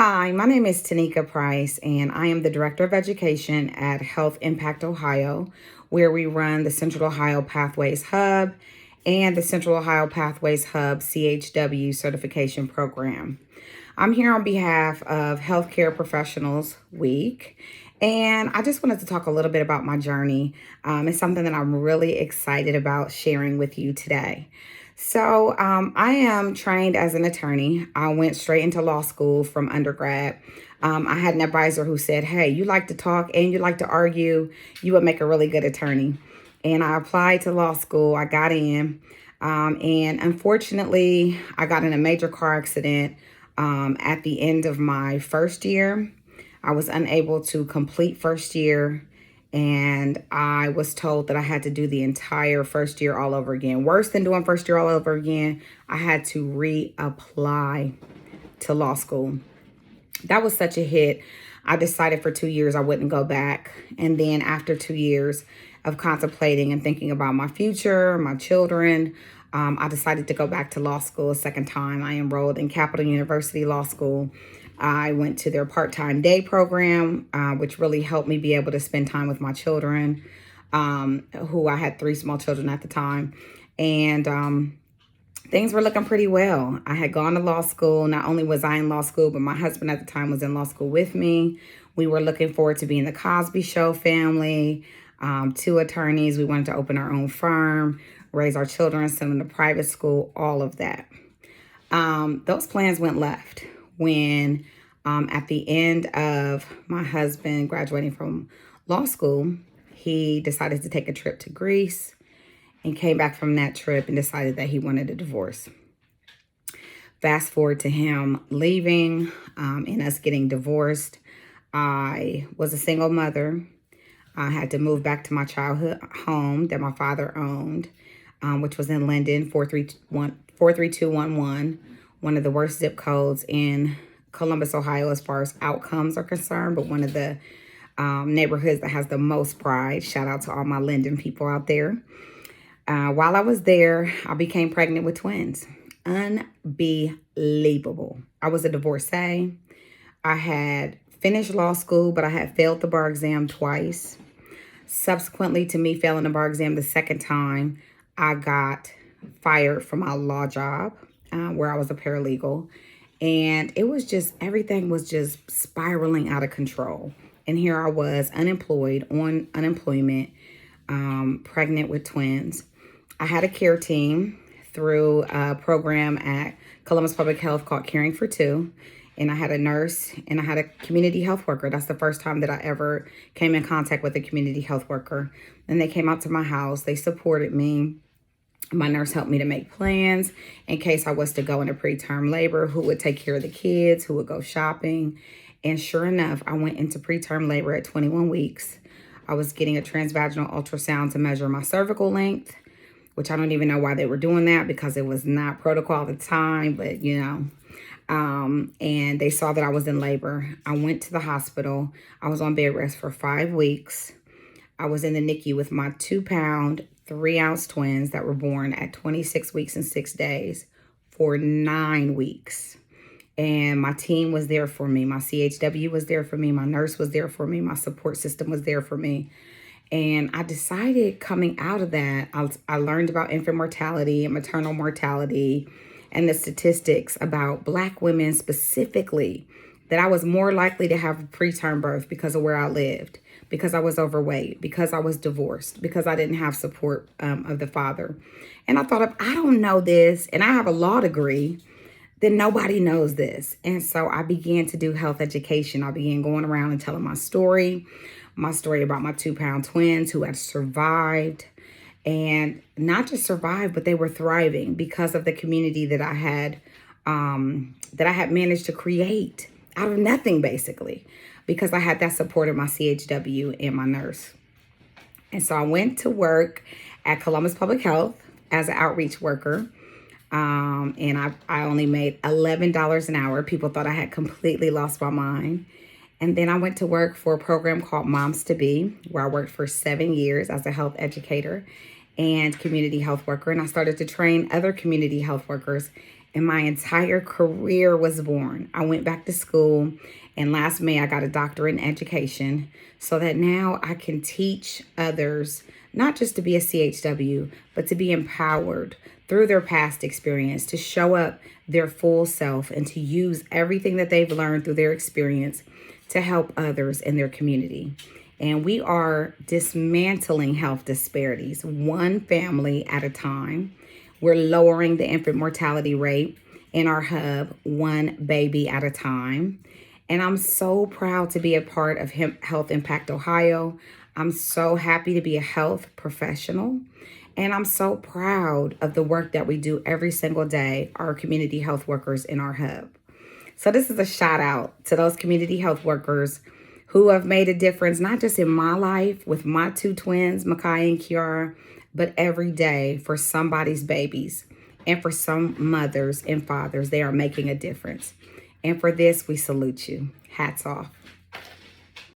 Hi, my name is Tanikka Price, and I am the Director of Education at Health Impact Ohio, where we run the Central Ohio Pathways Hub and the Central Ohio Pathways Hub CHW certification program. I'm here on behalf of Healthcare Professionals Week, and I just wanted to talk a little bit about my journey. It's something that I'm really excited about sharing with you today. I am trained as an attorney. I went straight into law school from undergrad. I had an advisor who said, "Hey, you like to talk and you like to argue. You would make a really good attorney." And I applied to law school. I got in. And unfortunately, I got in a major car accident at the end of my first year. I was unable to complete first year, and I was told that I had to do the entire first year all over again. Worse than doing first year all over again, I had to reapply to law school. That was such a hit. I decided for 2 years I wouldn't go back. And then after 2 years of contemplating and thinking about my future, my children, I decided to go back to law school a second time. I enrolled in Capital University Law School. I went to their part-time day program, which really helped me be able to spend time with my children, who I had 3 small children at the time. And things were looking pretty well. I had gone to law school. Not only was I in law school, but my husband at the time was in law school with me. We were looking forward to being the Cosby Show family, 2 attorneys. We wanted to open our own firm, raise our children, send them to private school, all of that. Those plans went left when at the end of my husband graduating from law school, he decided to take a trip to Greece and came back from that trip and decided that he wanted a divorce. Fast forward to him leaving and us getting divorced. I was a single mother. I had to move back to my childhood home that my father owned, which was in Linden, 43211, one of the worst zip codes in Columbus, Ohio, as far as outcomes are concerned, but one of the neighborhoods that has the most pride. Shout out to all my Linden people out there. While I was there, I became pregnant with twins. Unbelievable. I was a divorcee. I had finished law school, but I had failed the bar exam twice. Subsequently to me failing the bar exam the second time, I got fired from my law job where I was a paralegal. And it was just, everything was just spiraling out of control. And here I was, unemployed, on unemployment, pregnant with twins. I had a care team through a program at Columbus Public Health called Caring for Two. And I had a nurse and I had a community health worker. That's the first time that I ever came in contact with a community health worker. And they came out to my house. They supported me. My nurse helped me to make plans in case I was to go into preterm labor, who would take care of the kids, who would go shopping. And sure enough, I went into preterm labor at 21 weeks. I was getting a transvaginal ultrasound to measure my cervical length, which I don't even know why they were doing that because it was not protocol at the time, but and they saw that I was in labor. I went to the hospital. I was on bed rest for 5 weeks. I was in the NICU with my 2-pound, 3-ounce twins that were born at 26 weeks and 6 days for 9 weeks. And my team was there for me. My CHW was there for me. My nurse was there for me. My support system was there for me. And I decided coming out of that, I learned about infant mortality and maternal mortality and the statistics about Black women specifically, that I was more likely to have a preterm birth because of where I lived, because I was overweight, because I was divorced, because I didn't have support of the father. And I thought, if I don't know this and I have a law degree, then nobody knows this. And so I began to do health education. I began going around and telling my story about my 2-pound twins who had survived, and not just survived, but they were thriving because of the community that I had managed to create out of nothing, basically, because I had that support of my CHW and my nurse. And so I went to work at Columbus Public Health as an outreach worker. And I only made $11 an hour. People thought I had completely lost my mind. And then I went to work for a program called Moms to Be, where I worked for 7 years as a health educator and community health worker. And I started to train other community health workers and my entire career was born. I went back to school, and last May I got a doctorate in education so that now I can teach others not just to be a CHW, but to be empowered through their past experience, to show up their full self and to use everything that they've learned through their experience to help others in their community. And we are dismantling health disparities one family at a time. We're lowering the infant mortality rate in our hub one baby at a time. And I'm so proud to be a part of Health Impact Ohio. I'm so happy to be a health professional. And I'm so proud of the work that we do every single day, our community health workers in our hub. So this is a shout out to those community health workers who have made a difference, not just in my life with my two twins, Makai and Kiara, but every day for somebody's babies and for some mothers and fathers. They are making a difference. And for this, we salute you. Hats off.